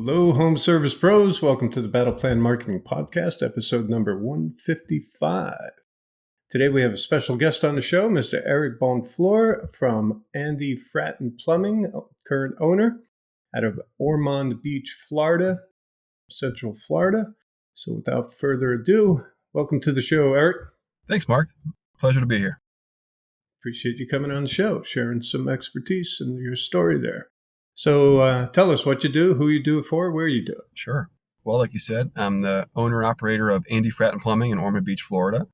Hello, home service pros. Welcome to the Battle Plan Marketing Podcast, episode number 155. Today we have a special guest on the show, Mr. Erik Bon Fleur from Andy Frattin Plumbing, current owner out of Ormond Beach, Florida, Central Florida. So without further ado, welcome to the show, Erik. Thanks, Mark. Pleasure to be here. Appreciate you coming on the show, sharing some expertise and your story there. So tell us what you do, who you do it for, where you do it. Sure. Well, like you said, I'm the owner and operator of Andy Frattin Plumbing in Ormond Beach, Florida.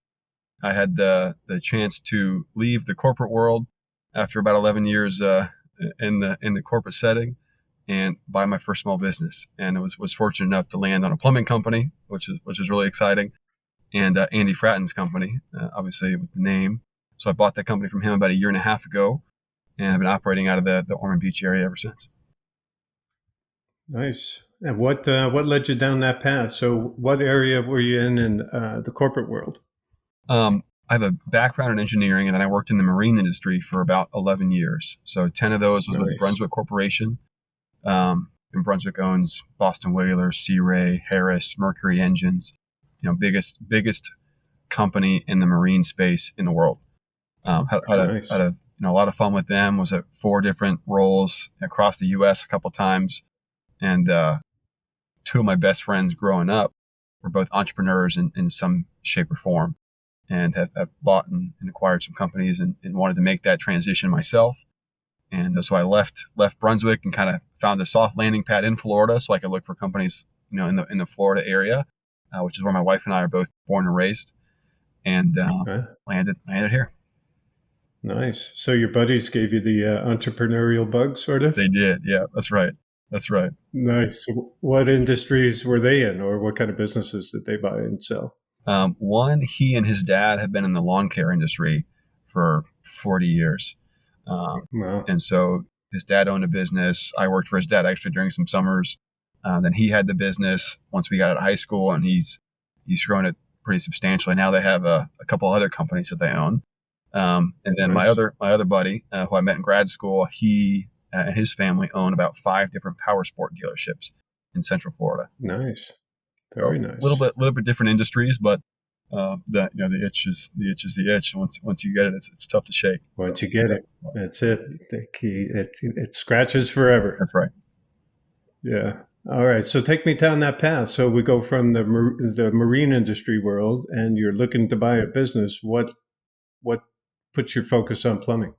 I had the chance to leave the corporate world after about 11 years in the corporate setting and buy my first small business. And I was fortunate enough to land on a plumbing company, which is really exciting, and Andy Frattin's company, obviously with the name. So I bought that company from him about a year and a half ago, and I've been operating out of the Ormond Beach area ever since. Nice. And what led you down that path? So what area were you in the corporate world? I have a background in engineering, and then I worked in the marine industry for about 11 years. So 10 of those was with Brunswick Corporation. And Brunswick owns Boston Whaler, Sea Ray, Harris, Mercury Engines, biggest company in the marine space in the world. Had a lot of fun with them. Was at 4 different roles across the U.S. a couple times. And 2 of my best friends growing up were both entrepreneurs in some shape or form, and have bought and acquired some companies and wanted to make that transition myself. And so I left Brunswick and kind of found a soft landing pad in Florida so I could look for companies, in the Florida area, which is where my wife and I are both born and raised, and landed here. Nice. So your buddies gave you the entrepreneurial bug, sort of? They did. Yeah, that's right. That's right. Nice. So what industries were they in, or what kind of businesses did they buy and sell? One, he and his dad have been in the lawn care industry for 40 years. Wow. And so his dad owned a business. I worked for his dad actually during some summers. Then he had the business once we got out of high school, and he's grown it pretty substantially. Now they have a couple other companies that they own. And then Nice. my other buddy, who I met in grad school, he and his family own about 5 different power sport dealerships in Central Florida. Nice. Very nice. A little bit different industries, but the itch is the itch. Once you get it, it's tough to shake. Once you get it, that's it. The key. It scratches forever. That's right. Yeah. All right. So take me down that path. So we go from the marine industry world, and you're looking to buy a business. What puts your focus on plumbing?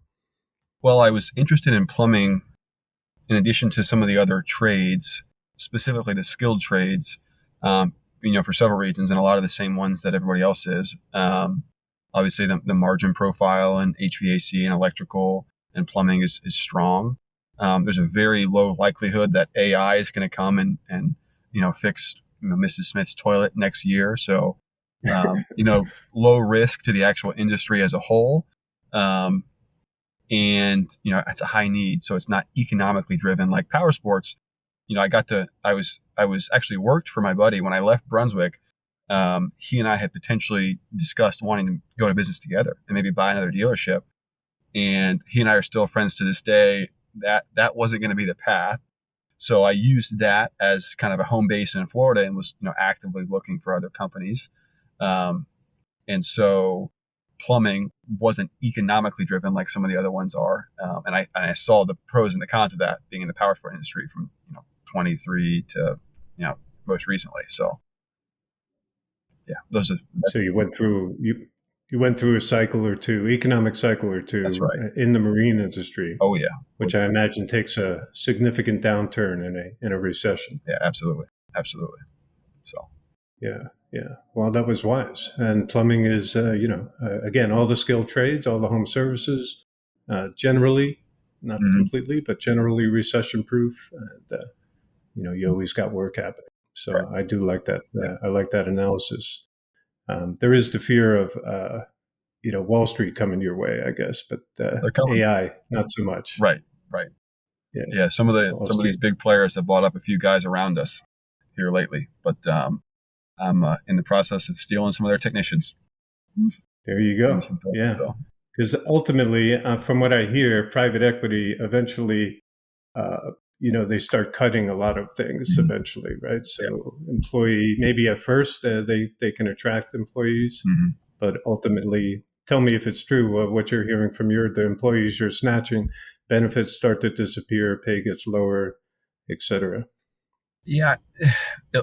Well, I was interested in plumbing in addition to some of the other trades, specifically the skilled trades, for several reasons, and a lot of the same ones that everybody else is. Obviously, the margin profile in HVAC and electrical and plumbing is strong. There's a very low likelihood that AI is going to come and fix Mrs. Smith's toilet next year. So, low risk to the actual industry as a whole. And it's a high need, so it's not economically driven like power sports. I was actually worked for my buddy when I left Brunswick. He and I had potentially discussed wanting to go to business together and maybe buy another dealership. And he and I are still friends to this day. That wasn't going to be the path. So I used that as kind of a home base in Florida and was actively looking for other companies. And so plumbing wasn't economically driven like some of the other ones are. And I saw the pros and the cons of that being in the power sport industry from 23 to most recently. So yeah, those are. So you went through a cycle or two, economic cycle or two. That's right. In the marine industry. Oh yeah, which I imagine takes a significant downturn in a recession. Yeah, absolutely. So yeah. Well, that was wise. And plumbing is, again, all the skilled trades, all the home services, generally, not completely, but generally recession-proof. And, you always got work happening. So right. I do like that. I like that analysis. There is the fear of, Wall Street coming your way, I guess, but AI, not so much. Right. Yeah. Some of these big players have bought up a few guys around us here lately, but I'm in the process of stealing some of their technicians. There you go. Yeah. Because ultimately, from what I hear, private equity eventually they start cutting a lot of things Mm-hmm. eventually, right? Yeah. So employee, maybe at first they can attract employees, Mm-hmm. but ultimately, tell me if it's true, what you're hearing from the employees you're snatching, benefits start to disappear, pay gets lower, etc. Yeah,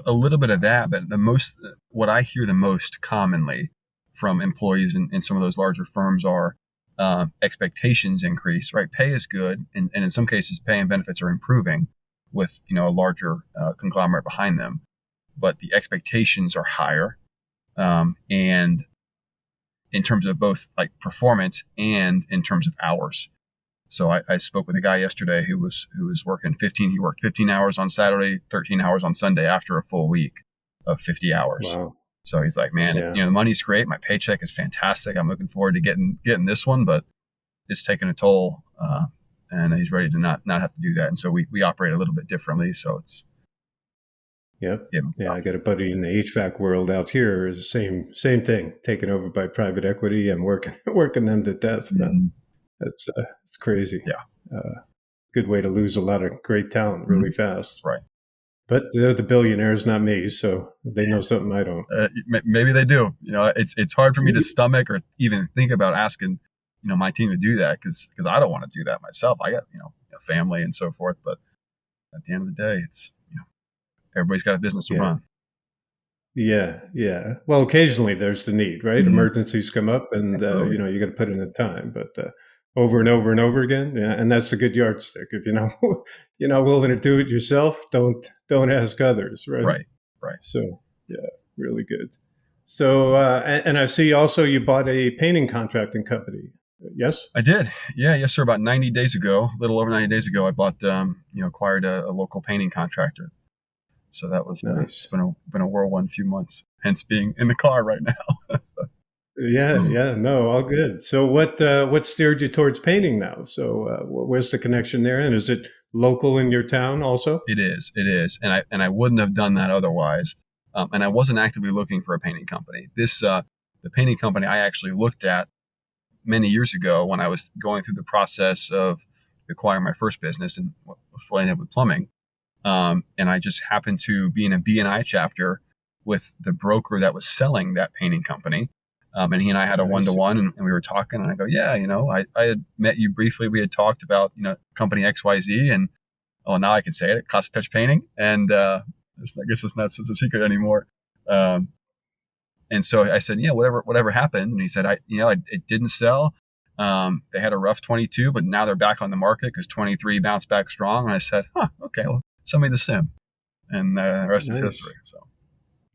a little bit of that, but what I hear the most commonly from employees in some of those larger firms are expectations increase, right? Pay is good, and in some cases, pay and benefits are improving with a larger conglomerate behind them, but the expectations are higher, and in terms of both like performance and in terms of hours. So I spoke with a guy yesterday who was working 15. He worked 15 hours on Saturday, 13 hours on Sunday after a full week of 50 hours. Wow. So he's like, man, Yeah. the money's great. My paycheck is fantastic. I'm looking forward to getting this one, but it's taking a toll, and he's ready to not have to do that. And so we operate a little bit differently. So it's Yep. yeah, Yeah, I got a buddy in the HVAC world out here. Is the same thing, taken over by private equity and working them to death. mm-hmm. It's crazy. Yeah. Good way to lose a lot of great talent really fast. Right. But they're the billionaires, not me, so they know something I don't. Maybe they do. It's hard for me to stomach or even think about asking, my team to do that because I don't want to do that myself. I got a family and so forth. But at the end of the day, it's everybody's got a business to run. Yeah, yeah. Well, occasionally there's the need, right? Mm-hmm. Emergencies come up, and you got to put in the time. But over and over and over again, yeah. And that's a good yardstick. If you're not willing to do it yourself, don't ask others, right? Right. So yeah, really good. So and I see also you bought a painting contracting company. Yes, I did. Yeah, yes, sir. About 90 days ago, a little over 90 days ago, I bought acquired a local painting contractor. So that was nice. It's been a whirlwind few months. Hence being in the car right now. Yeah, no, all good. So what steered you towards painting now? So where's the connection there? And is it local in your town also? It is, and I wouldn't have done that otherwise. And I wasn't actively looking for a painting company. The painting company I actually looked at many years ago when I was going through the process of acquiring my first business and was ended with plumbing. And I just happened to be in a B&I chapter with the broker that was selling that painting company. And he and I had a one-to-one, and we were talking, and I go, yeah, I had met you briefly. We had talked about, company XYZ, and now I can say it, Classic Touch Painting. And I guess it's not such a secret anymore. And so I said, yeah, whatever happened. And he said, it didn't sell. They had a rough 22, but now they're back on the market because 23 bounced back strong. And I said, okay, well, send me the sim. And the rest is history. So.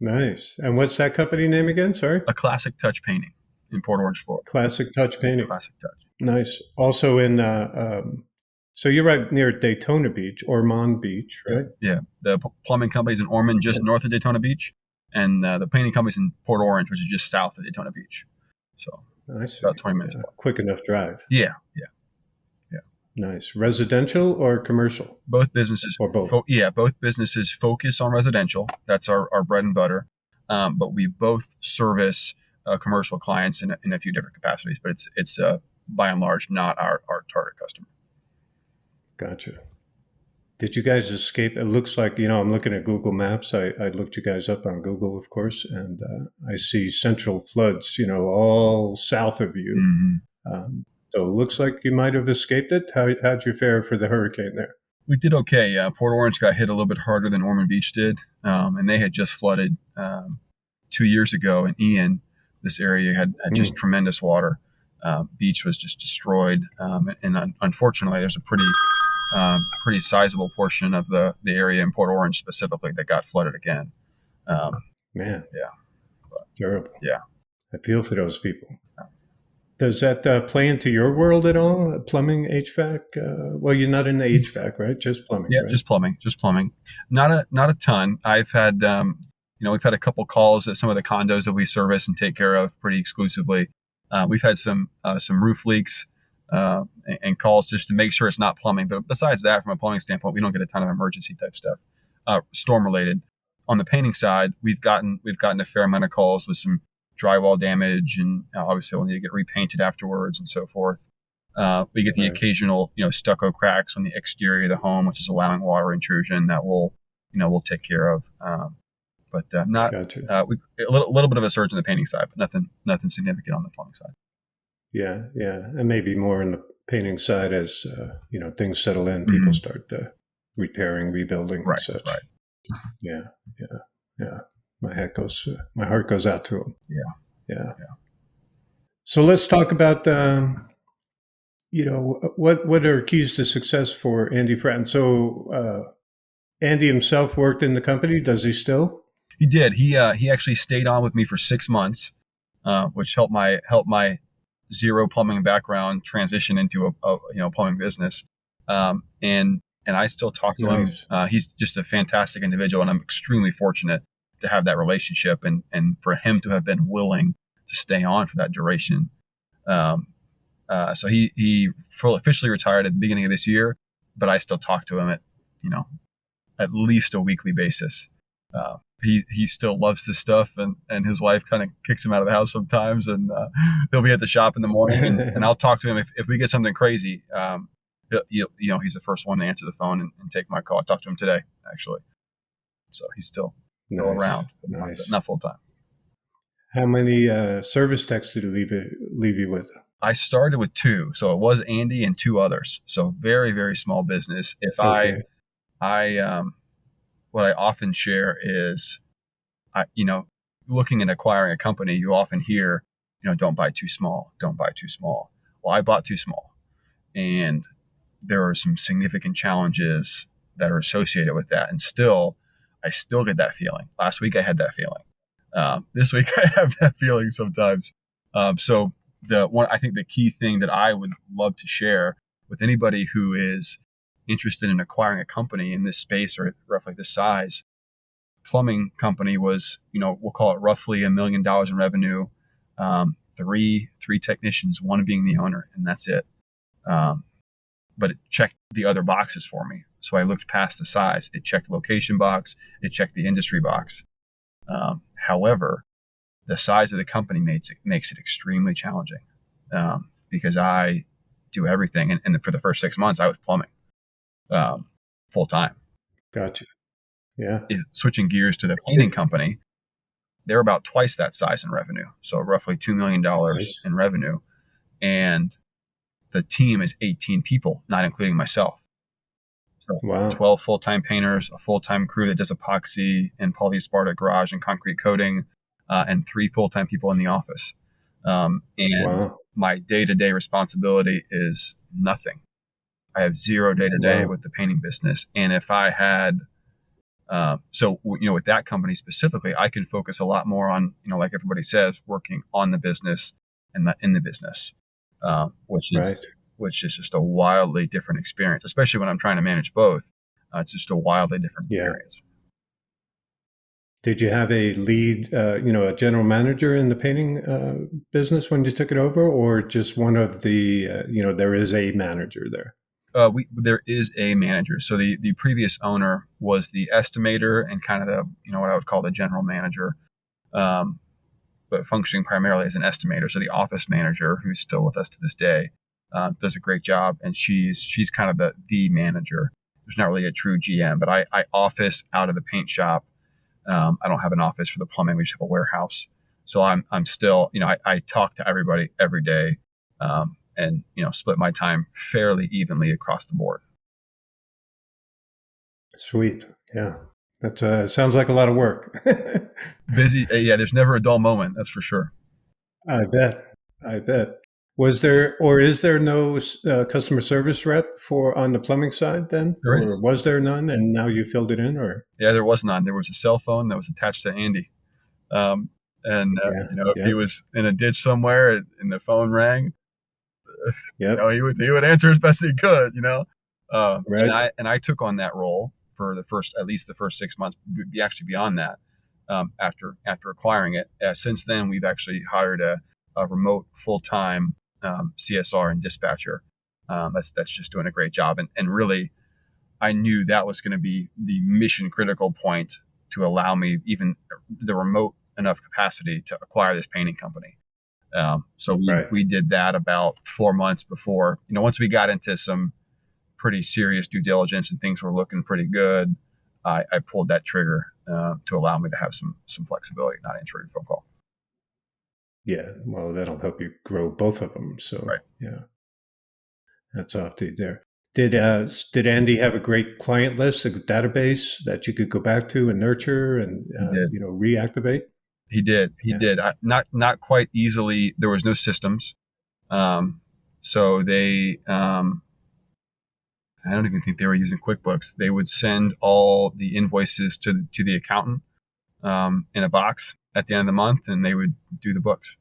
Nice. And what's that company name again? Sorry? A Classic Touch Painting in Port Orange, Florida. Classic Touch Painting. Classic Touch. Nice. Also in, so you're right near Daytona Beach, Ormond Beach, right? Yeah. The plumbing company's in Ormond, just north of Daytona Beach. And the painting company's in Port Orange, which is just south of Daytona Beach. So about 20 minutes apart. Quick enough drive. Yeah. Nice. Residential or commercial? Both businesses. Or both? Both businesses focus on residential. That's our bread and butter. But we both service commercial clients in a few different capacities. But it's by and large not our target customer. Gotcha. Did you guys escape? It looks like, I'm looking at Google Maps. I looked you guys up on Google, of course, and I see central floods, all south of you. Mm-hmm. So it looks like you might have escaped it. How'd you fare for the hurricane there? We did okay. Port Orange got hit a little bit harder than Ormond Beach did, and they had just flooded 2 years ago in Ian. This area had just tremendous water. Beach was just destroyed, and unfortunately, there's a pretty sizable portion of the area in Port Orange specifically that got flooded again. Man, yeah, terrible. Yeah, I feel for those people. Does that play into your world at all? Plumbing, HVAC? Well, you're not in the HVAC, right? Just plumbing. Yeah, right? Just plumbing. Not a ton. I've had, we've had a couple calls at some of the condos that we service and take care of pretty exclusively. We've had some roof leaks and calls just to make sure it's not plumbing. But besides that, from a plumbing standpoint, we don't get a ton of emergency type stuff, storm related. On the painting side, we've gotten a fair amount of calls with some drywall damage, and obviously we'll need to get repainted afterwards and so forth. We get the Right. occasional, stucco cracks on the exterior of the home, which is allowing water intrusion that we'll take care of. But not Gotcha. a little bit of a surge in the painting side, but nothing significant on the plumbing side. Yeah, yeah, and maybe more in the painting side as things settle in, people Mm-hmm. start repairing, rebuilding, and Right, such. right. Yeah, yeah, yeah. My heart goes out to them. Yeah, Yeah. yeah. So let's talk about what are keys to success for Andy Frattin. So Andy himself worked in the company. Does he still? He did. He actually stayed on with me for 6 months, which helped my zero plumbing background transition into a plumbing business. And I still talk to him. Nice. He's just a fantastic individual, and I'm extremely fortunate to have that relationship and for him to have been willing to stay on for that duration. So he officially retired at the beginning of this year, but I still talk to him at least a weekly basis. He still loves this stuff, and his wife kind of kicks him out of the house sometimes, and he'll be at the shop in the morning, and I'll talk to him if we get something crazy. He's the first one to answer the phone and take my call. I talked to him today, actually, so he's still Nice, around, but nice. not full time. How many service techs did he leave you with? I started with 2, so it was Andy and 2 others. So very, very small business. If Okay. I what I often share is, looking at acquiring a company, you often hear, don't buy too small, don't buy too small. Well, I bought too small, and there are some significant challenges that are associated with that. And I still get that feeling. Last week I had that feeling. This week I have that feeling sometimes. So I think the key thing that I would love to share with anybody who is interested in acquiring a company in this space or roughly this size, plumbing company was, we'll call it roughly $1 million in revenue, three technicians, one being the owner, and that's it. But it checked the other boxes for me. So I looked past the size. It checked location box. It checked the industry box. However, the size of the company makes it extremely challenging because I do everything. And for the first 6 months, I was plumbing full time. Gotcha. Yeah. Switching gears to the painting company, they're about twice that size in revenue. So roughly $2 million Nice. in revenue. And the team is 18 people, not including myself. So Wow. 12 full-time painters, a full-time crew that does epoxy and polyaspartic garage and concrete coating, and 3 full-time people in the office. And Wow. my day-to-day responsibility is nothing. I have zero day-to-day Wow. with the painting business. And if I had, with that company specifically, I can focus a lot more on, like everybody says, working on the business and not in the business, which Right. is just a wildly different experience, especially when I'm trying to manage both. It's just a wildly different Yeah. experience. Did you have a lead, a general manager in the painting business when you took it over, or just one of the, there is a manager there? There is a manager. So the previous owner was the estimator and kind of the, what I would call the general manager, but functioning primarily as an estimator. So the office manager, who's still with us to this day, does a great job, and she's kind of the manager. There's not really a true GM, but I office out of the paint shop. I don't have an office for the plumbing. We just have a warehouse. So I'm still, I talk to everybody every day, and split my time fairly evenly across the board. Sweet. Yeah. That sounds like a lot of work. Busy. Yeah. There's never a dull moment. That's for sure. I bet. I bet. Was there or is there no customer service rep on the plumbing side then? There Or is. was there none and now you filled it in? Or Yeah, there was none. There was a cell phone that was attached to Andy. And yeah, if he yeah, was in a ditch somewhere and the phone rang, yep, he would answer as best he could. And right, I took on that role for at least the first 6 months, actually beyond that, after acquiring it. Since then, we've actually hired a remote full-time CSR and dispatcher. That's just doing a great job. And really, I knew that was going to be the mission critical point to allow me even the remote enough capacity to acquire this painting company. So Right. we did that about 4 months before, once we got into some pretty serious due diligence and things were looking pretty good, I pulled that trigger to allow me to have some flexibility, not answering a phone call. Yeah. Well, that'll help you grow both of them. So Right. yeah, that's off to you there. Did Andy have a great client list, a database that you could go back to and nurture and He did. reactivate? He did. He Yeah. did. Not quite easily. There was no systems. So I don't even think they were using QuickBooks. They would send all the invoices to the accountant in a box at the end of the month, and they would do the books.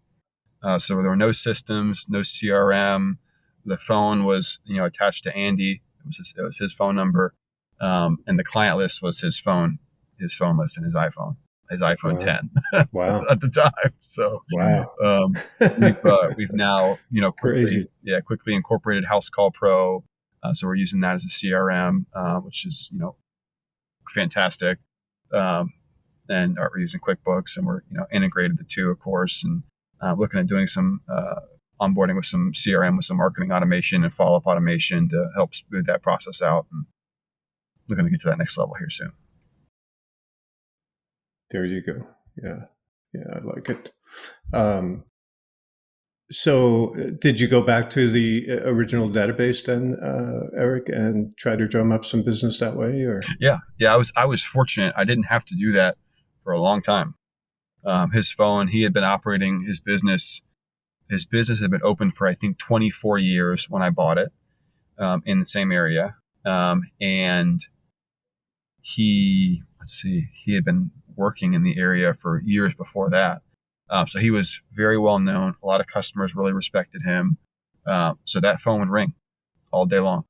So there were no systems, no CRM. The phone was attached to Andy. It was his phone number, and the client list was his phone list in his iPhone Wow. 10 Wow. at the time. So Wow. we've now Crazy. quickly incorporated House Call Pro. So we're using that as a CRM, which is fantastic. And we're using QuickBooks, and we're integrated the two, of course, and looking at doing some onboarding with some CRM, with some marketing automation and follow up automation to help smooth that process out. And looking to get to that next level here soon. There you go. Yeah. Yeah, I like it. So, did you go back to the original database then, Erik, and try to drum up some business that way? Or Yeah. I was fortunate. I didn't have to do that for a long time. His phone. He had been operating his business. His business had been open for I think 24 years when I bought it in the same area, and he had been working in the area for years before that. So he was very well known. A lot of customers really respected him. So that phone would ring all day long.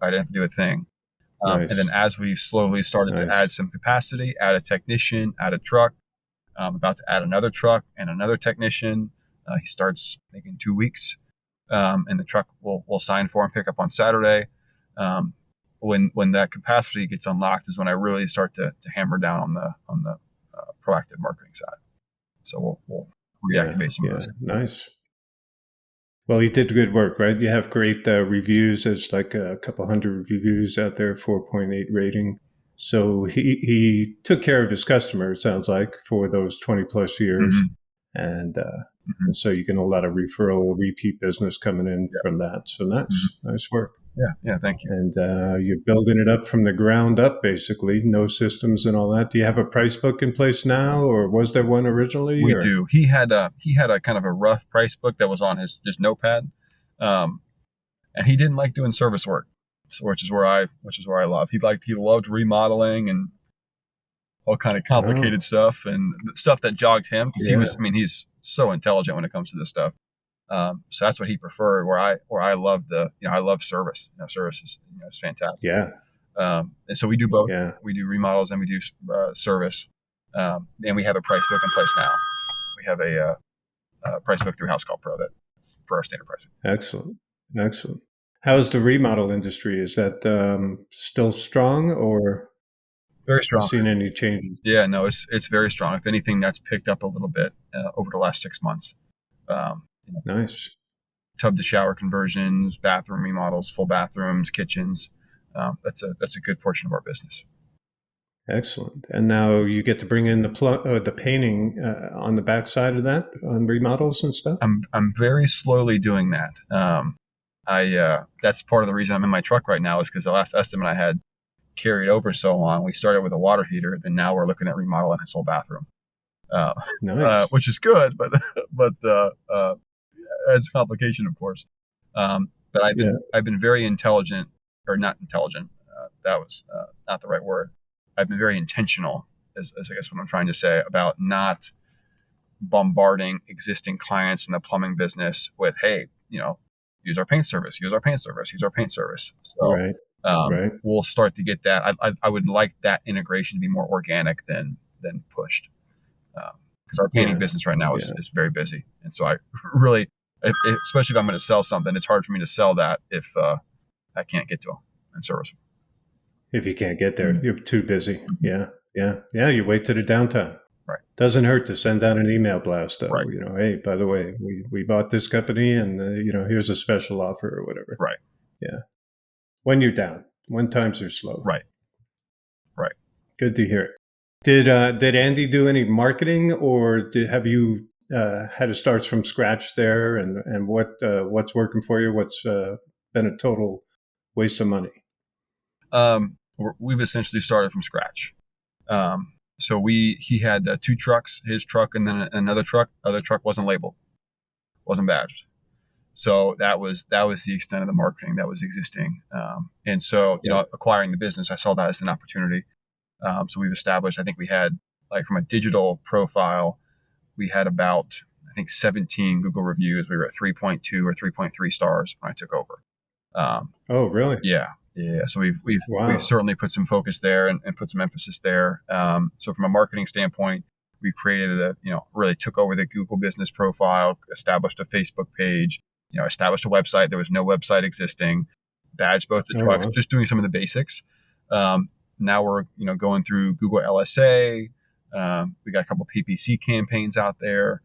I didn't have to do a thing. And then nice, as we slowly started to nice. add some capacity, add a technician, add a truck, about to add another truck and another technician. He starts, I think, in 2 weeks. And the truck will sign for and pick up on Saturday. When that capacity gets unlocked is when I really start to hammer down on the proactive marketing side. So we'll Yeah, reactivate some of yeah, those. nice. Well, you did good work, right? You have great reviews. There's like a couple hundred reviews out there, 4.8 rating. So he took care of his customer, it sounds like, for those 20 plus years. Mm-hmm. And, Mm-hmm. and so you get a lot of referral, repeat business coming in Yeah. from that. So Mm-hmm. nice work. Yeah. Thank you. And you're building it up from the ground up, basically, no systems and all that. Do you have a price book in place now, or was there one originally? We Or do. He had a kind of a rough price book that was on his just notepad, um, and he didn't like doing service work, so, which is where I love. He loved remodeling and all kind of complicated oh, stuff and stuff that jogged him because yeah, he's so intelligent when it comes to this stuff. So that's what he preferred. Where I love I love service. Service is it's fantastic. yeah, And so we do both. yeah. We do remodels and we do service. And we have a price book in place now. We have a price book through House Call Pro that's for our standard pricing. Excellent, excellent. How's the remodel industry? Is that still strong, or Very you strong. seen any changes? Yeah, no, it's very strong. If anything, that's picked up a little bit over the last 6 months. Um, Nice. Tub to shower conversions, bathroom remodels, full bathrooms, kitchens. That's a good portion of our business. Excellent. And now you get to bring in the painting on the backside of that on remodels and stuff. I'm very slowly doing that. I That's part of the reason I'm in my truck right now is because the last estimate I had carried over so long. We started with a water heater, then now we're looking at remodeling his whole bathroom, uh, Nice. which is good, but adds complication, of course. But Yeah. I've been very intelligent, or not intelligent. That was not the right word. I've been very intentional, as I guess what I'm trying to say, about not bombarding existing clients in the plumbing business with, hey, use our paint service, use our paint service, use our paint service. So Right. Right. we'll start to get that. I would like that integration to be more organic than pushed, because our painting Yeah. business right now Yeah. is very busy, and so I really, especially if I'm going to sell something, it's hard for me to sell that if I can't get to them and service them. If you can't get there, Mm-hmm. you're too busy. Yeah. Yeah. Yeah. You wait to the downtime. Right. Doesn't hurt to send out an email blast, though. Right. Hey, by the way, we bought this company, and here's a special offer or whatever. Right. Yeah. When you're down, when times are slow. Right. Right. Good to hear. Did Andy do any marketing, or have you had to start from scratch there? And what's working for you? What's been a total waste of money? We've essentially started from scratch. So he had 2 trucks, his truck and then another truck. Other truck wasn't labeled, wasn't badged. So that was the extent of the marketing that was existing. And so, acquiring the business, I saw that as an opportunity. So we've established, I think we had, like, from a digital profile, we had about, I think, 17 Google reviews. We were at 3.2 or 3.3 stars when I took over. Oh, really? Yeah. So we've certainly put some focus there and put some emphasis there. So from a marketing standpoint, we created really took over the Google business profile, established a Facebook page, established a website. There was no website existing, badged both the trucks, wow. just doing some of the basics. Now we're, going through Google LSA. We got a couple of PPC campaigns out there.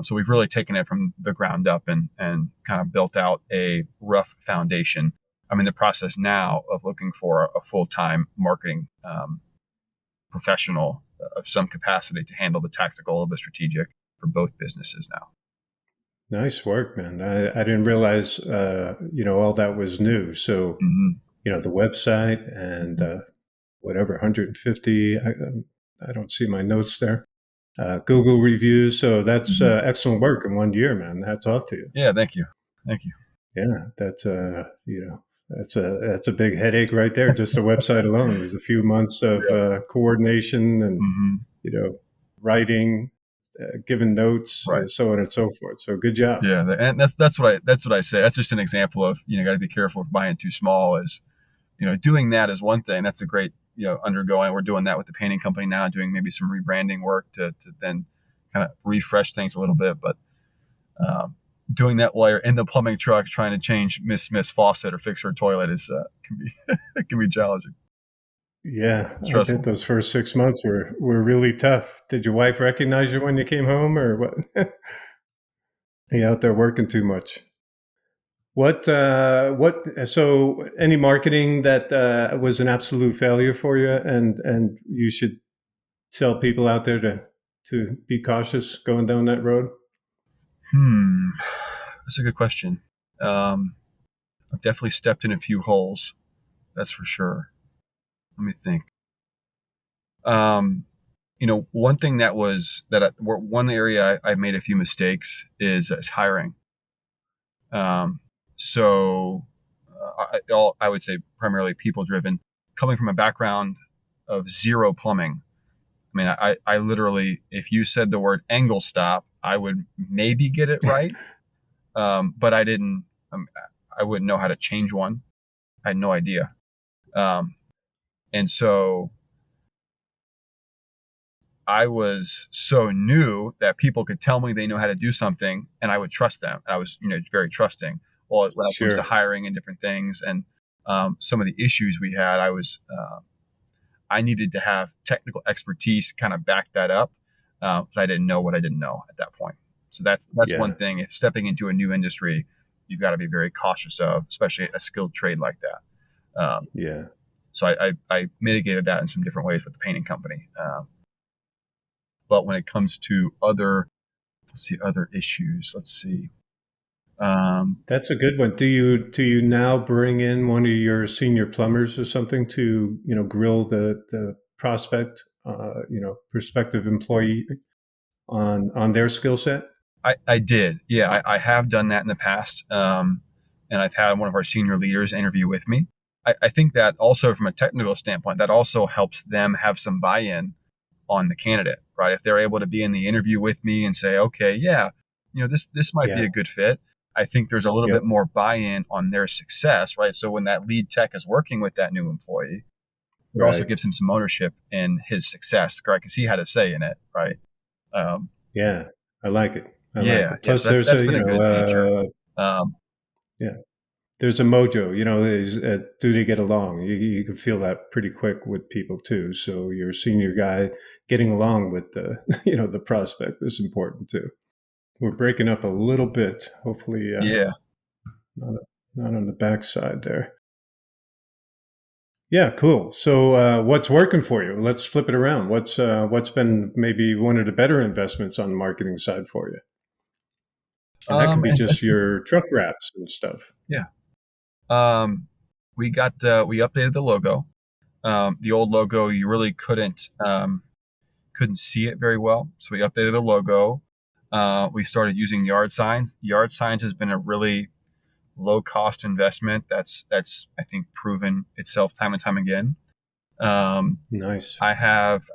So we've really taken it from the ground up and kind of built out a rough foundation. I'm in the process now of looking for a full-time marketing professional of some capacity to handle the tactical or the strategic for both businesses now. Nice work, man. I didn't realize, all that was new. So, the website and whatever, 150, I don't see my notes there. Google reviews. So that's excellent work in 1 year, man. Hats off to you. Yeah, thank you. Thank you. Yeah, that's a big headache right there. Just a website alone. There's a few months of coordination and writing, giving notes, so on and so forth. So good job. Yeah, and that's what I say. That's just an example of got to be careful of buying too small. Is doing that is one thing. That's a great undergoing. We're doing that with the painting company now, doing maybe some rebranding work to then kind of refresh things a little bit, but. Doing that while you're in the plumbing truck trying to change Miss Smith's faucet or fix her toilet is can be challenging. Yeah, I bet those first 6 months were really tough. Did your wife recognize you when you came home, or what? You out there working too much? What? So, any marketing that was an absolute failure for you, and you should tell people out there to be cautious going down that road? That's a good question. I've definitely stepped in a few holes. That's for sure. Let me think. One thing one area I made a few mistakes is hiring. So I would say primarily people driven. Coming from a background of zero plumbing, I mean, I literally, if you said the word angle stop, I would maybe get it right. But I didn't, I wouldn't know how to change one. I had no idea. And so I was so new that people could tell me they know how to do something and I would trust them. I was, very trusting. Well, when it comes to hiring and different things and some of the issues we had, I needed to have technical expertise kind of back that up because I didn't know what I didn't know at that point. So that's one thing. If stepping into a new industry, you've got to be very cautious of, especially a skilled trade like that. So I mitigated that in some different ways with the painting company. But when it comes to other issues, let's see. That's a good one. Do you now bring in one of your senior plumbers or something to grill the prospect, prospective employee on their skill set? I did. Yeah, I have done that in the past. And I've had one of our senior leaders interview with me. I think that also from a technical standpoint, that also helps them have some buy-in on the candidate, right? If they're able to be in the interview with me and say, okay, yeah, this might be a good fit. I think there's a little bit more buy-in on their success, right? So when that lead tech is working with that new employee, it also gives him some ownership in his success, right? Because he had a say in it, right? Yeah, I like it. I like it. Plus, that's been a good feature. there's a mojo, do they get along? You can feel that pretty quick with people too. So your senior guy getting along with the, the prospect is important too. We're breaking up a little bit. Hopefully, Yeah. not, not on the backside there. Yeah, cool. So, what's working for you? Let's flip it around. What's been maybe one of the better investments on the marketing side for you? And that could be just Investment. your truck wraps and stuff. Yeah. We updated the logo. The old logo, you really couldn't see it very well. So we updated the logo. We started using yard signs. Yard signs has been a really low cost investment. That's I think proven itself time and time again. Nice, I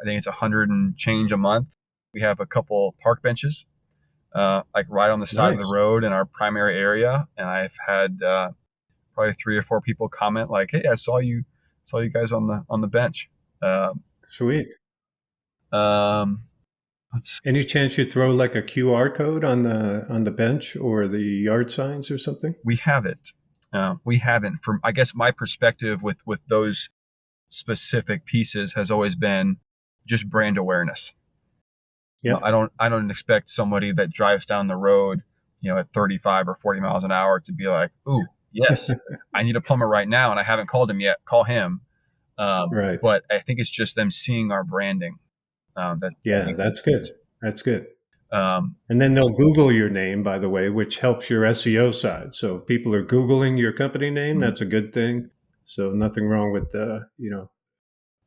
think it's 100 and change a month. We have a couple park benches, like right on the side of the nice, road in our primary area, and I've had probably 3 or 4 people comment like, "Hey, I saw you guys on the bench." Um, sweet. um, let's Any chance you throw like a QR code on the bench or the yard signs or something? We haven't. We haven't. From I guess my perspective with those specific pieces has always been just brand awareness. Yeah, I don't expect somebody that drives down the road, at 35 or 40 miles an hour to be like, "Ooh, yes, I need a plumber right now, and I haven't called him yet. Call him." right. But I think it's just them seeing our branding that Yeah, makes a that's good. difference. That's good. Um, And then they'll Google your name, by the way, which helps your SEO side. So if people are Googling your company name, mhm, that's a good thing. So nothing wrong with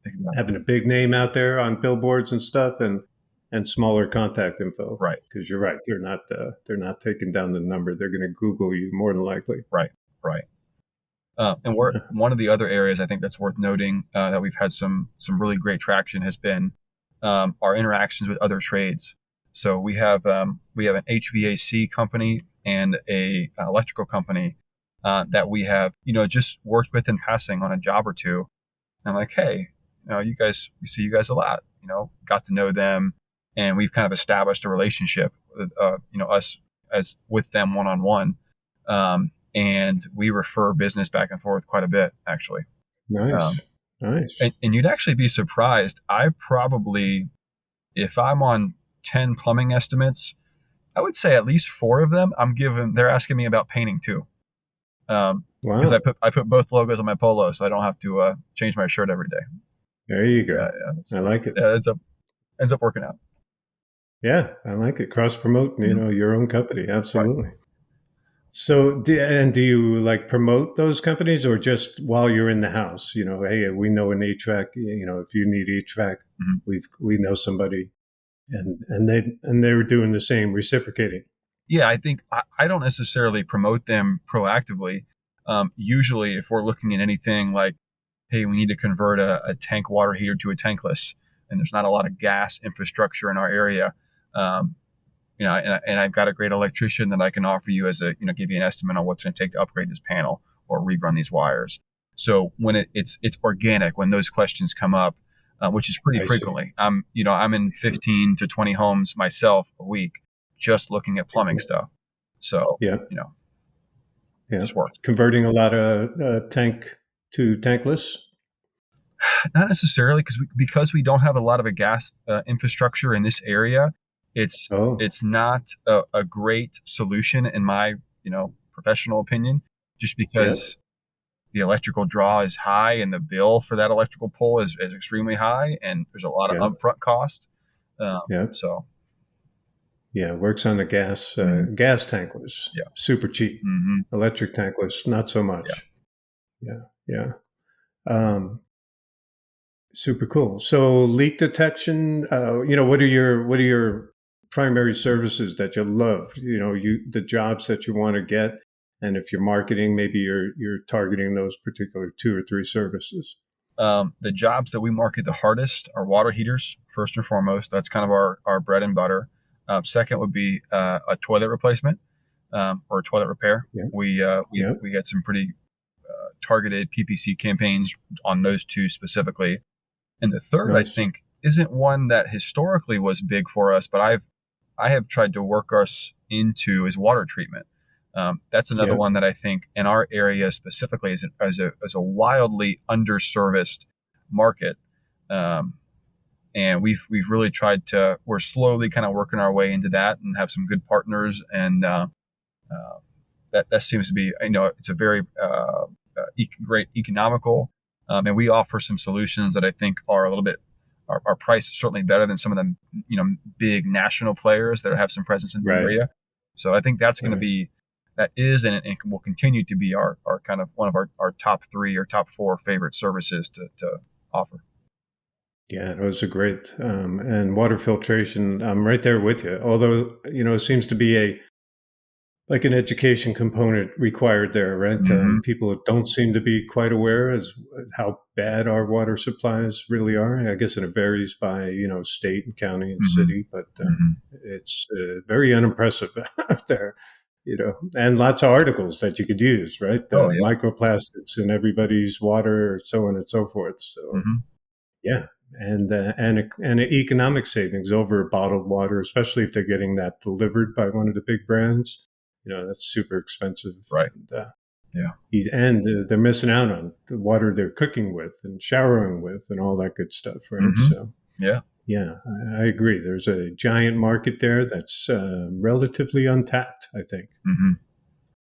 exactly. having a big name out there on billboards and stuff, and smaller contact info. Right. Because you're right, they're not taking down the number. They're going to Google you more than likely. Right. Right. And we're one of the other areas I think that's worth noting that we've had some really great traction has been our interactions with other trades. So we have an HVAC company and a electrical company that we have just worked with in passing on a job or two. And I'm like, hey, we see you guys a lot. Got to know them, and we've kind of established a relationship with us as with them one on one. And we refer business back and forth quite a bit, actually. Nice, Um, nice. and you'd actually be surprised. I probably, if I'm on 10 plumbing estimates, I would say at least 4 of them they're asking me about painting too. Because Wow, I put both logos on my polo, so I don't have to change my shirt every day. there you Yeah, go. yeah. I So like it. yeah, ends up working out. Yeah, I like it. Cross promote, Mhm. your own company. Right. Absolutely. So, do you like promote those companies or just while you're in the house? Hey, we know an HVAC. If you need HVAC, Mhm. we know somebody, and they were doing the same, reciprocating. Yeah, I think I don't necessarily promote them proactively. Usually, if we're looking at anything like, hey, we need to convert a tank water heater to a tankless, and there's not a lot of gas infrastructure in our area, um, and I've got a great electrician that I can offer you as give you an estimate on what's going to take to upgrade this panel or rerun these wires. So when it's organic, when those questions come up, which is pretty I see. frequently, I'm in 15 to 20 homes myself a week, just looking at plumbing stuff. So Yeah, you know, it yeah. just works. Converting a lot of tank to tankless. Not necessarily because we don't have a lot of a gas infrastructure in this area. It's Oh, it's not a great solution in my professional opinion, just yep, because the electrical draw is high and the bill for that electrical pole is extremely high, and there's a lot of yep, upfront cost. yep. So Yeah, works on the mhm, gas tankless. yeah, Super cheap. hmm Electric tankless, not so yeah. much. Yeah, yeah. Um, Super cool. So leak detection, what are your primary services that you love? The jobs that you want to get, and if you're marketing, maybe you're targeting those particular 2 or 3 services. The jobs that we market the hardest are water heaters, first and foremost. That's kind of our bread and butter. Second would be a toilet replacement or a toilet repair. Yeah, yeah, We get some pretty targeted PPC campaigns on those two specifically. And the third, I nice. think, isn't one that historically was big for us, but I have tried to work us into is water treatment. That's another one that I think in our area specifically is a wildly underserviced market. And we've really tried to, we're slowly kind of working our way into that and have some good partners. And that seems to be, it's a very great economical. And we offer some solutions that I think are a little bit, our price is certainly better than some of the, big national players that have some presence in the area. So I think that's going to be, that is and will continue to be our kind of one of our top 3 or top 4 favorite services to offer. Yeah, those are great. And water filtration, I'm right there with you. Although, it seems to be like an education component required there, right? Mm-hmm. People don't seem to be quite aware as how bad our water supplies really are. I guess it varies by, state and county and city, but it's very unimpressive out there, and lots of articles that you could use, right? Microplastics in everybody's water, so on and so forth. So, yeah. And an economic savings over bottled water, especially if they're getting that delivered by one of the big brands. That's super expensive. Right. And they're missing out on the water they're cooking with and showering with and all that good stuff, right? So, I agree. There's a giant market there that's relatively untapped, I think.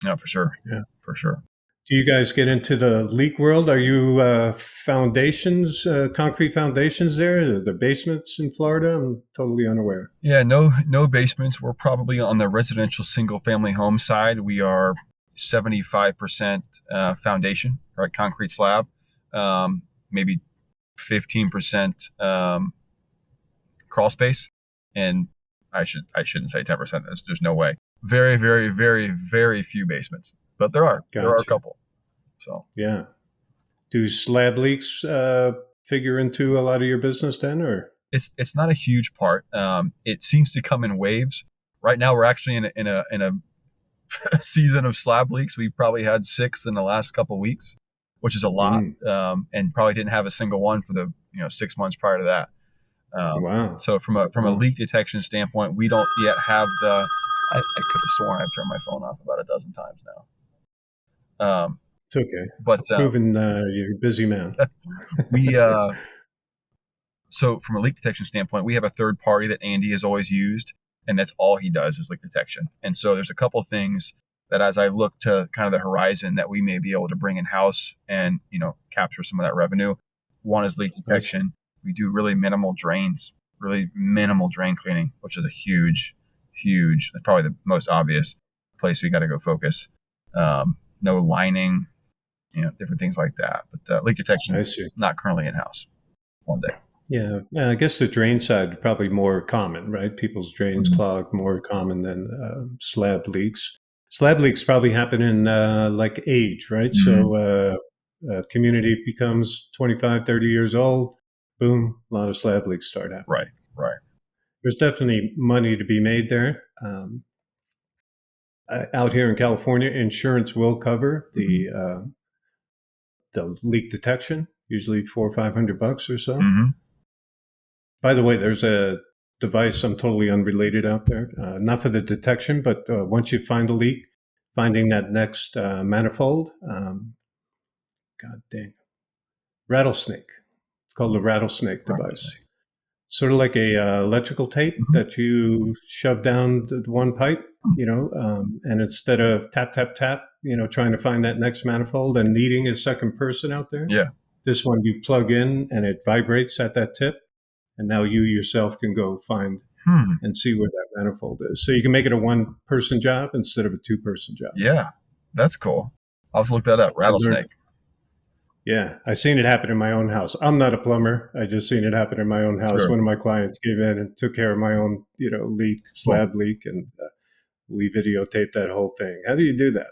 Yeah, for sure. Yeah, for sure. Do you guys get into the leak world? Are you foundations, concrete foundations there? The basements in Florida? I'm totally unaware. Yeah, no basements. We're probably on the residential single family home side. We are 75% foundation, right? Concrete slab, maybe 15% crawl space, and I shouldn't say 10%. There's no way. Very, very, very, very few basements, but there are a couple. So yeah, do slab leaks figure into a lot of your business then, or it's not a huge part? It seems to come in waves. Right now, we're actually in a season of slab leaks. We've probably had 6 in the last couple of weeks, which is a lot, and probably didn't have a single one for the 6 months prior to that. Wow. So from a leak detection standpoint, we don't yet have the. I could have sworn I've turned my phone off about a dozen times now. It's okay, but proven you're a busy man. So from a leak detection standpoint, we have a third party that Andy has always used, and that's all he does is leak detection. And so there's a couple of things that as I look to kind of the horizon that we may be able to bring in house and capture some of that revenue. One is leak detection. We do really minimal drain cleaning, which is a huge, probably the most obvious place we got to go focus. No lining, different things like that. But leak detection is not currently in house. One day. Yeah, I guess the drain side probably more common, right? People's drains clog more common than slab leaks. Slab leaks probably happen in like age, right? So community becomes 25, 30 years old, boom, a lot of slab leaks start happening. Right. There's definitely money to be made there. Out here in California, insurance will cover the leak detection, usually $400 or $500 or so. By the way, there's a device, I'm totally unrelated out there, not for the detection, but once you find a leak, finding that next manifold, God dang, rattlesnake. It's called the rattlesnake device. Sort of like a electrical tape that you shove down the one pipe, and instead of tap, tap, tap, trying to find that next manifold and needing a second person out there. Yeah. This one you plug in and it vibrates at that tip. And now you yourself can go find and see where that manifold is. So you can make it a one-person job instead of a two-person job. Yeah, that's cool. I'll have to look that up. Rattlesnake. Yeah, I've seen it happen in my own house. I'm not a plumber. I just seen it happen in my own house. Sure. One of my clients came in and took care of my own, slab leak, and we videotaped that whole thing. How do you do that?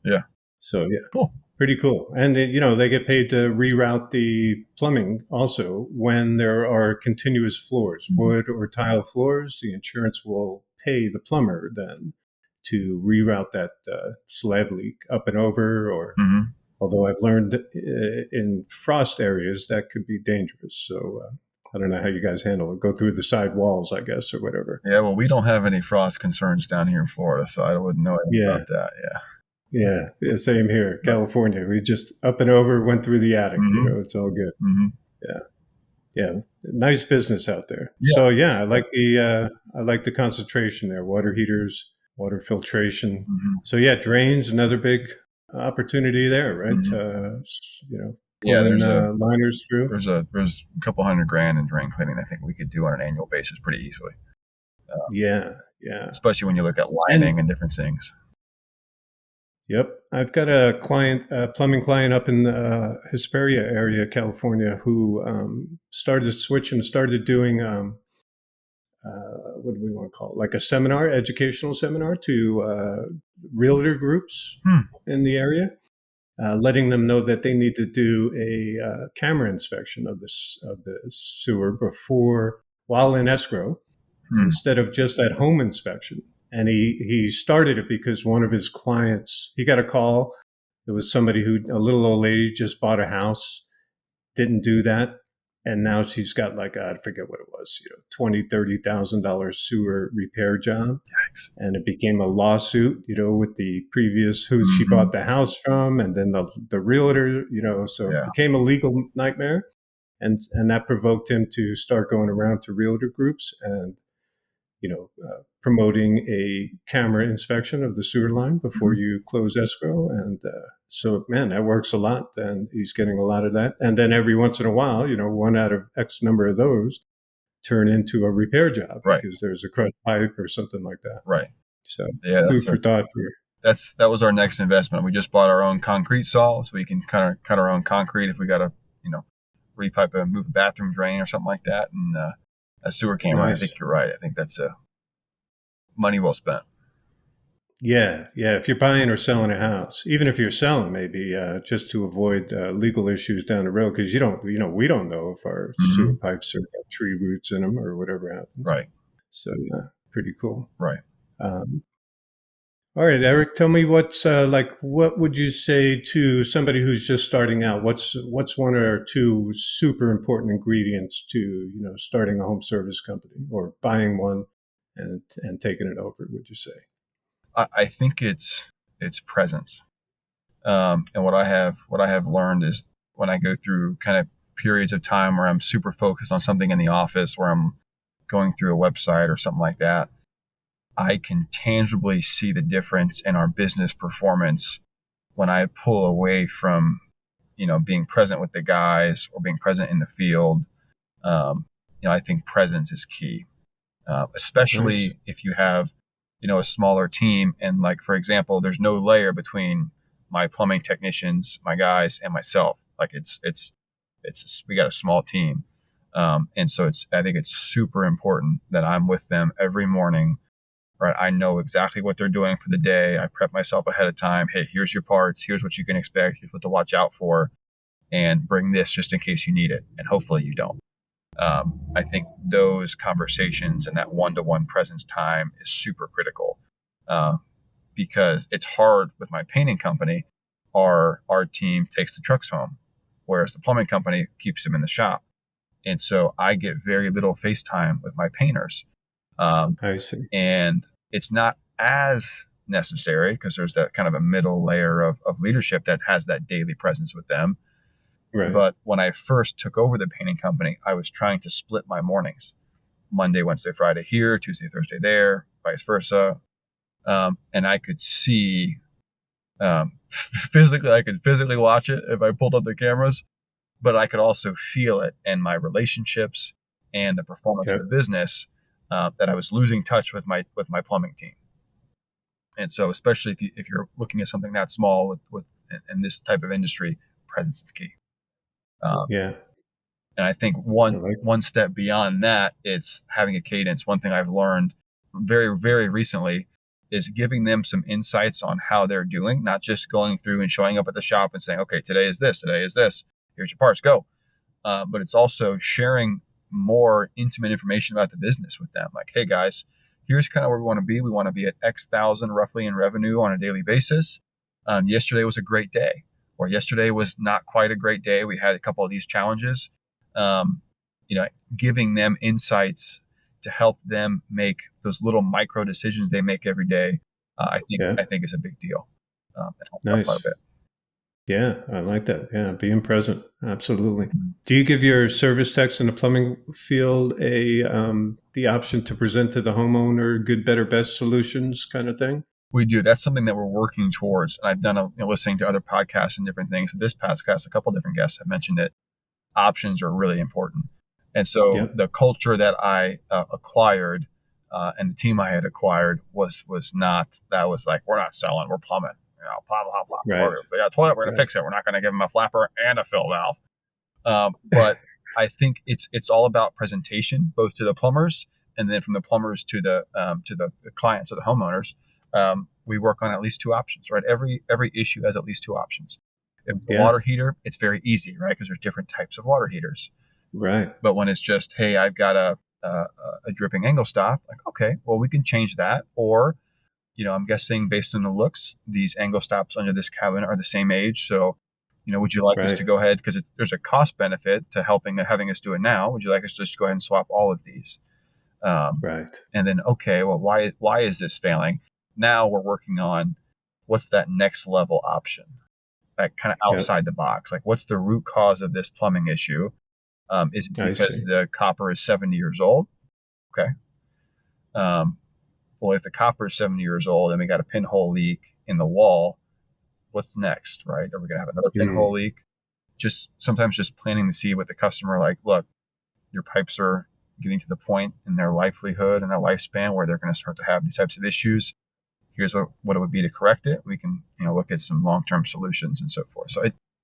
Yeah. So yeah, cool. Pretty cool. And they get paid to reroute the plumbing also when there are continuous floors, wood or tile floors. The insurance will pay the plumber then to reroute that slab leak up and over, or although I've learned in frost areas that could be dangerous. So I don't know how you guys handle it. Go through the side walls, I guess, or whatever. Yeah, well, we don't have any frost concerns down here in Florida, so I wouldn't know anything Yeah. about that. Yeah. Yeah. Same here. Right. California. We just up and over, went through the attic. Mm-hmm. It's all good. Mm-hmm. Yeah. Yeah. Nice business out there. Yeah. So yeah, I like the concentration there. Water heaters, water filtration. Mm-hmm. So yeah, drains, another big opportunity there, right? Mm-hmm. Yeah, Pulling liners through. there's a couple $100,000 in drain cleaning. I think we could do on an annual basis pretty easily. Yeah. Yeah. Especially when you look at lining and different things. Yep. I've got a plumbing client up in the Hesperia area, California, who started doing, what do we want to call it? Like a seminar, educational seminar to realtor groups in the area, letting them know that they need to do a camera inspection of the sewer while in escrow, instead of just at home inspection. And he started it because one of his clients, he got a call. There was somebody a little old lady just bought a house, didn't do that. And now she's got like, I forget what it was, $20,000-$30,000 sewer repair job. Yikes. And it became a lawsuit, with the previous who she bought the house from, and then the realtor, so it became a legal nightmare. And that provoked him to start going around to realtor groups and promoting a camera inspection of the sewer line before you close escrow. And so, man, that works a lot. And he's getting a lot of that. And then every once in a while, one out of X number of those turn into a repair job because there's a crushed pipe or something like that. Right. So food for thought. That was our next investment. We just bought our own concrete saw, so we can kind of cut our own concrete if we got to, repipe move a bathroom drain or something like that. And a sewer camera, nice. I think you're right. I think that's money well spent. Yeah. If you're buying or selling a house, even if you're selling, maybe just to avoid legal issues down the road, because we don't know if our sewer pipes have got tree roots in them or whatever happens. Right. So yeah, pretty cool. Right. All right, Erik, tell me what would you say to somebody who's just starting out? What's one or two super important ingredients to, starting a home service company or buying one and taking it over, would you say? I think it's presence. And what I have learned is when I go through kind of periods of time where I'm super focused on something in the office, where I'm going through a website or something like that, I can tangibly see the difference in our business performance when I pull away from, being present with the guys or being present in the field. I think presence is key, especially if you have, a smaller team. And like, for example, there's no layer between my plumbing technicians, my guys, and myself. Like we got a small team. And so I think it's super important that I'm with them every morning. Right. I know exactly what they're doing for the day. I prep myself ahead of time. Hey, here's your parts. Here's what you can expect. Here's what to watch out for, and bring this just in case you need it. And hopefully you don't. I think those conversations and that one-to-one presence time is super critical, because it's hard with my painting company. Our team takes the trucks home, whereas the plumbing company keeps them in the shop. And so I get very little face time with my painters. I see. And it's not as necessary because there's that kind of a middle layer of leadership that has that daily presence with them. Right. But when I first took over the painting company, I was trying to split my mornings. Monday, Wednesday, Friday here, Tuesday, Thursday there, vice versa. And I could see physically, I could physically watch it if I pulled up the cameras, but I could also feel it in my relationships and the performance of the business. That I was losing touch with my plumbing team. And so, especially if you're looking at something that small with in this type of industry, presence is key. And I think one step beyond that, it's having a cadence. One thing I've learned very, very recently is giving them some insights on how they're doing, not just going through and showing up at the shop and saying, okay, today is this, here's your parts, go. But it's also sharing more intimate information about the business with them. Like, hey guys, here's kind of where we want to be. We want to be at X thousand roughly in revenue on a daily basis. Yesterday was a great day, or yesterday was not quite a great day. We had a couple of these challenges. giving them insights to help them make those little micro decisions they make every day. I think is a big deal. It helps out quite a Nice. bit. Yeah, I like that. Yeah, being present. Absolutely. Mm-hmm. Do you give your service techs in the plumbing field the option to present to the homeowner good, better, best solutions kind of thing? We do. That's something that we're working towards. And I've done listening to other podcasts and different things. This podcast, a couple of different guests have mentioned it. Options are really important. And so Yep. the culture that I acquired and the team I had acquired was not, that was like, we're not selling, we're plumbing. Blah, blah, blah. Right. If they got a toilet, we're going to Right. fix it. We're not going to give them a flapper and a fill valve. But I think it's all about presentation, both to the plumbers and then from the plumbers to the clients or the homeowners. We work on at least two options, right? Every issue has at least two options. If it's a Yeah. water heater, it's very easy, right? Because there's different types of water heaters. Right. But when it's just, hey, I've got a dripping angle stop, like, okay, well, we can change that. Or, I'm guessing based on the looks, these angle stops under this cabinet are the same age. So, would you like us Right. to go ahead? Because there's a cost benefit to having us do it now. Would you like us to just go ahead and swap all of these? Right. And then, okay, well, why is this failing? Now we're working on what's that next level option, like kind of outside Yep. the box. Like, what's the root cause of this plumbing issue? Is it I because see. the copper is 70 years old? Okay. Well, if the copper is 70 years old and we got a pinhole leak in the wall, what's next, right? Are we going to have another pinhole Mm. leak? Sometimes just planting the seed with the customer, like, look, your pipes are getting to the point in their livelihood and their lifespan where they're going to start to have these types of issues. Here's what it would be to correct it. We can, look at some long-term solutions and so forth. So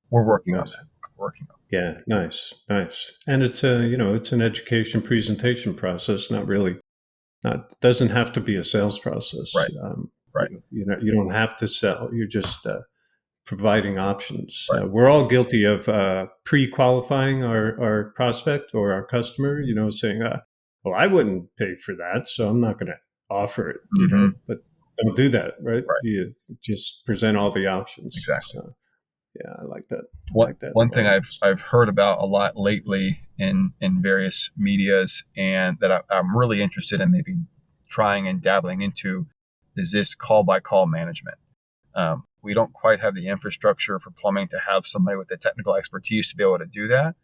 we're working on Nice. that. Working on. Yeah. Nice. Nice. And it's it's an education presentation process, not doesn't have to be a sales process. Right. Right. You don't have to sell. You're just providing options. Right. We're all guilty of pre-qualifying our prospect or our customer. Saying, "Well, I wouldn't pay for that, so I'm not going to offer it." Mm-hmm. But don't do that, right? Right. You just present all the options. Exactly. So, yeah, I like that. One thing I've heard about a lot lately in various medias and that I'm really interested in maybe trying and dabbling into is this call by call management. We don't quite have the infrastructure for plumbing to have somebody with the technical expertise to be able to do that.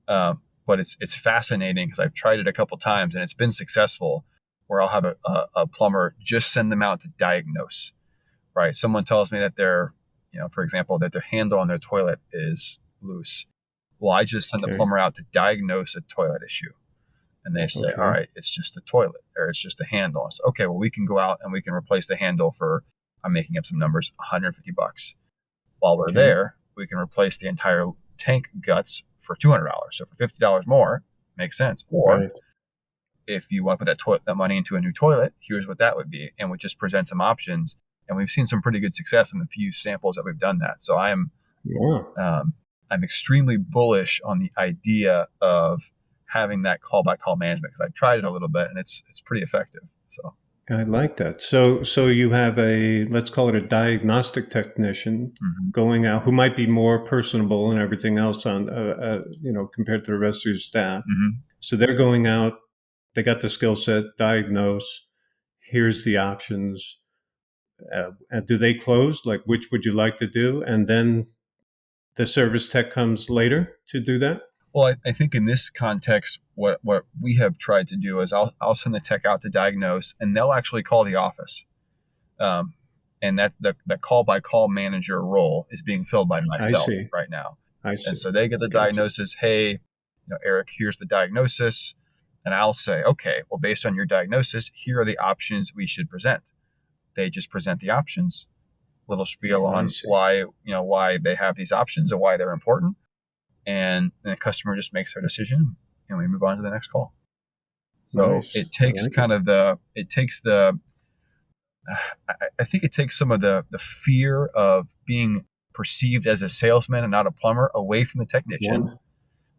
But it's fascinating because I've tried it a couple times and it's been successful. Where I'll have a plumber just send them out to diagnose. Right, someone tells me that for example, that their handle on their toilet is loose. Well, I just send the Okay. plumber out to diagnose a toilet issue. And they say, Okay. all right, it's just a toilet or it's just a handle. I say, okay, well, we can go out and we can replace the handle for, I'm making up some numbers, $150. While we're Okay. there, we can replace the entire tank guts for $200. So for $50 more, makes sense. Or Right. if you want to put that money into a new toilet, here's what that would be. And we just present some options. And we've seen some pretty good success in the few samples that we've done that. So Yeah. I'm extremely bullish on the idea of having that call by call management because I've tried it a little bit and it's pretty effective. So I like that. So you have let's call it a diagnostic technician going out who might be more personable and everything else on, compared to the rest of your staff. So they're going out, they got the skill set, diagnose, here's the options. And do they close? Like, which would you like to do? And then the service tech comes later to do that? Well, I think in this context, what we have tried to do is I'll send the tech out to diagnose, and they'll actually call the office, and that the call by call manager role is being filled by myself right now. I see. And so they get the diagnosis. Hey, Eric, here's the diagnosis, and I'll say, okay, well, based on your diagnosis, here are the options we should present. They just present the options, little spiel on why they have these options and why they're important. And then the customer just makes their decision and we move on to the next call. So it takes I think it takes some of the fear of being perceived as a salesman and not a plumber away from the technician.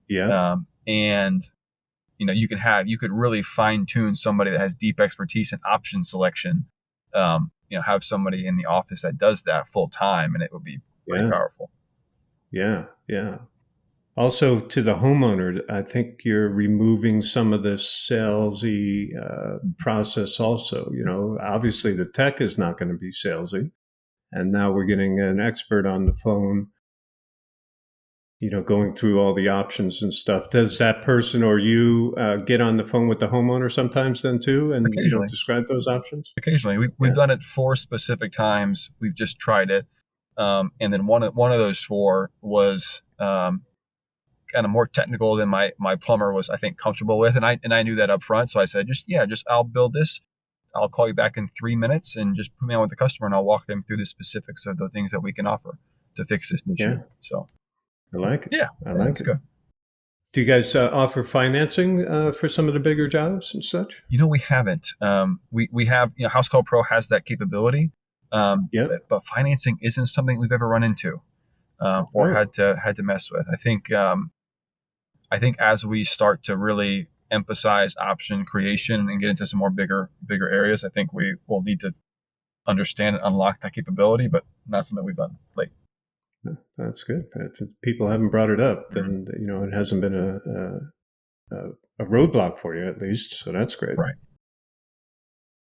Yeah. And you could really fine tune somebody that has deep expertise in option selection. Have somebody in the office that does that full time, and it would be pretty powerful. Yeah. Also, to the homeowner, I think you're removing some of the salesy process. Also, obviously the tech is not going to be salesy, and now we're getting an expert on the phone, going through all the options and stuff. Does that person or you get on the phone with the homeowner sometimes then too, and Occasionally. describe those options? Occasionally, we've done it 4 specific times. We've just tried it, and then one of those 4 was kind of more technical than my plumber was, I think, comfortable with, and I knew that up front. So I said, just I'll build this. I'll call you back in 3 minutes and just put me on with the customer, and I'll walk them through the specifics of the things that we can offer to fix this issue. Yeah. So I like it. yeah, I like it's it. good. Do you guys offer financing for some of the bigger jobs and such? We haven't. We have, House Call Pro has that capability, Yeah. but financing isn't something we've ever run into or had to mess with. I think as we start to really emphasize option creation and get into some more bigger areas, I think we will need to understand and unlock that capability, but not something we've done late. That's good. If people haven't brought it up, then it hasn't been a roadblock for you at least. So that's great. Right.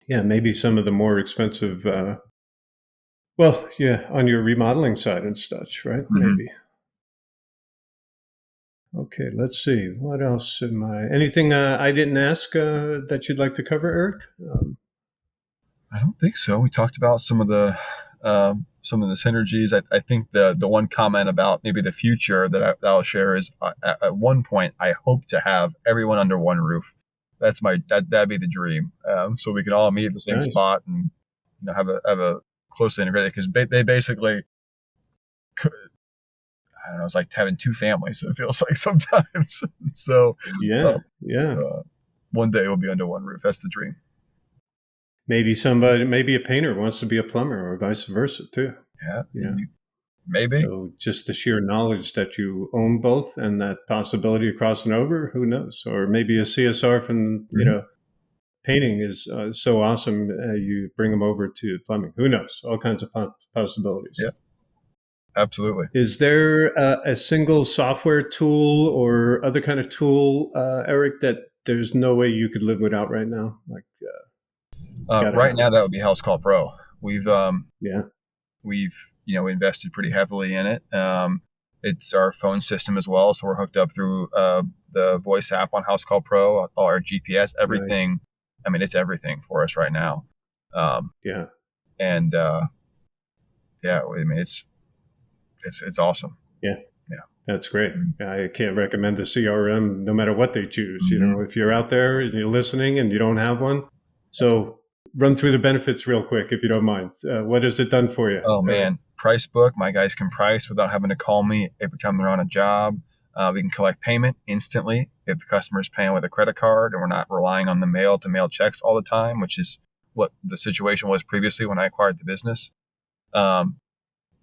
Yeah, maybe some of the more expensive. On your remodeling side and such, right? Mm-hmm. Maybe. Okay, let's see. What else am I? Anything I didn't ask that you'd like to cover, Eric? I don't think so. We talked about some of the synergies. I think the one comment about maybe the future that I'll share is at one point I hope to have everyone under one roof. That'd be the dream. So we could all meet at the same spot and have a closely integrated, because they basically, I don't know, it's like having 2 families. It feels like sometimes. So one day we'll be under one roof. That's the dream. Maybe a painter wants to be a plumber, or vice versa too. Yeah. Maybe. So just the sheer knowledge that you own both and that possibility of crossing over, who knows? Or maybe a CSR from, painting is so awesome, you bring them over to plumbing. Who knows? All kinds of possibilities. Yeah, absolutely. Is there a single software tool or other kind of tool, Eric, that there's no way you could live without right now? Right now, that would be House Call Pro. We've invested pretty heavily in it. It's our phone system as well, so we're hooked up through the voice app on House Call Pro, all our GPS, everything. Nice. I mean, it's everything for us right now. And it's awesome. Yeah. That's great. I can't recommend a CRM no matter what they choose. Mm-hmm. If you're out there and you're listening and you don't have one, so run through the benefits real quick, if you don't mind. What has it done for you? Oh, man. Price book. My guys can price without having to call me every time they're on a job. We can collect payment instantly if the customer is paying with a credit card, and we're not relying on the mail to mail checks all the time, which is what the situation was previously when I acquired the business.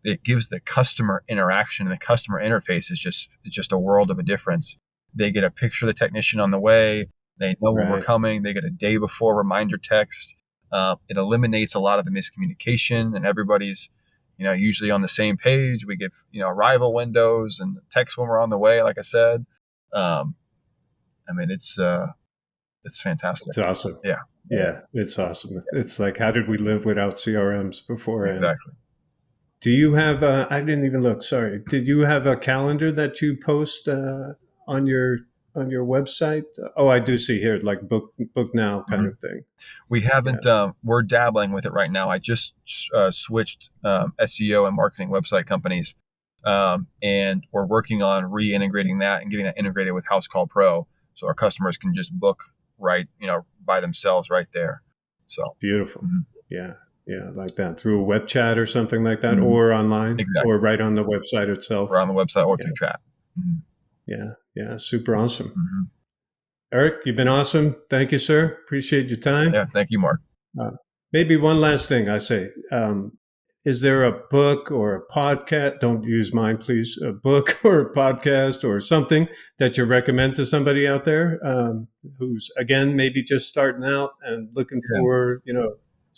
It gives the customer interaction, and the customer interface is just a world of a difference. They get a picture of the technician on the way. They know when we're coming. They get a day before reminder text. It eliminates a lot of the miscommunication, and everybody's, usually on the same page. We give, arrival windows and text when we're on the way. Like I said, it's fantastic. It's awesome. Yeah, it's awesome. Yeah. It's like, how did we live without CRMs before? Exactly. Do you have? I didn't even look. Sorry. Did you have a calendar that you post on your website? Oh, I do see here, like book now kind of thing. We haven't. We're dabbling with it right now. I just switched SEO and marketing website companies, and we're working on reintegrating that and getting that integrated with House Call Pro, so our customers can just book right, by themselves right there. So beautiful. Mm-hmm. Yeah, like that through a web chat or something like that, or online, or right on the website itself. Or on the website, or through chat. Mm-hmm. Yeah, super awesome. Mm-hmm. Eric, you've been awesome. Thank you, sir. Appreciate your time. Yeah, thank you, Mark. Maybe one last thing I say. Is there a book or a podcast? Don't use mine, please. A book or a podcast or something that you recommend to somebody out there who's, again, maybe just starting out and looking for,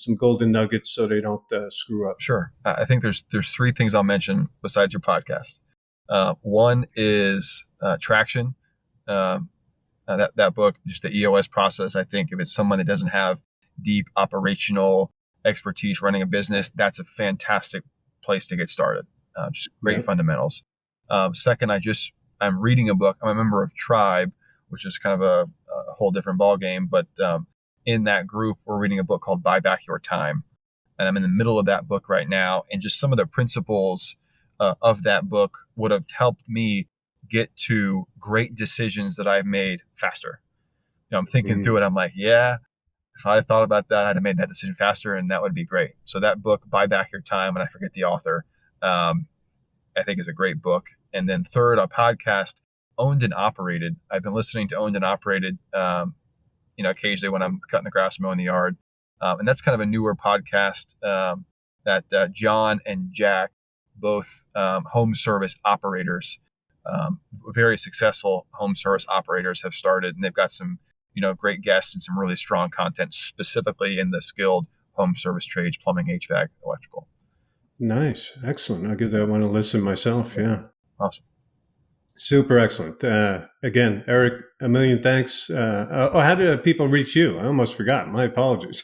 some golden nuggets so they don't screw up. Sure. I think there's 3 things I'll mention besides your podcast. One is Traction. That book, just the EOS process. I think if it's someone that doesn't have deep operational expertise running a business, that's a fantastic place to get started. Just great fundamentals. Second, I'm reading a book. I'm a member of Tribe, which is kind of a whole different ball game. But in that group, we're reading a book called Buy Back Your Time. And I'm in the middle of that book right now. And just some of the principles of that book would have helped me get to great decisions that I've made faster. I'm thinking through it. I'm like, yeah, if I had thought about that, I'd have made that decision faster, and that would be great. So that book, Buy Back Your Time, and I forget the author, I think is a great book. And then third, a podcast, Owned and Operated. I've been listening to Owned and Operated, occasionally when I'm cutting the grass, mowing the yard. And that's kind of a newer podcast that John and Jack, both home service operators, very successful home service operators, have started, and they've got some great guests and some really strong content specifically in the skilled home service trades, plumbing, HVAC, electrical. Nice. Excellent. I'll give that one a listen myself. Yeah. Awesome. Super excellent. Again, Erik, a million thanks. How do people reach you? I almost forgot. My apologies.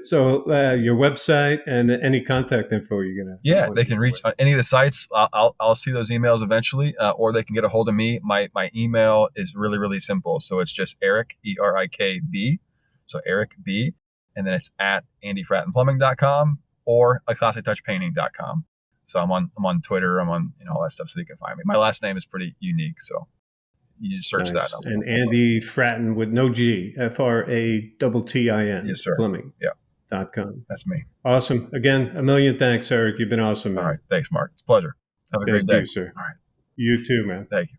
So your website and any contact info you're going to. Yeah, they can reach on any of the sites. I'll see those emails eventually, or they can get a hold of me. My email is really, really simple. So it's just Erik, ERIKB. So Erik B. And then it's at andyfrattinplumbing.com or aclassictouchpainting.com. So I'm on Twitter. I'm on all that stuff, so you can find me. My last name is pretty unique, so you just search that. And Andy Frattin with no G, FRATTIN. Yes, sir. Plumbing. Yeah. .com. That's me. Awesome. Again, a million thanks, Erik. You've been awesome, man. All right. Thanks, Mark. It's a pleasure. Have a great day. Thank you, sir. All right. You too, man. Thank you.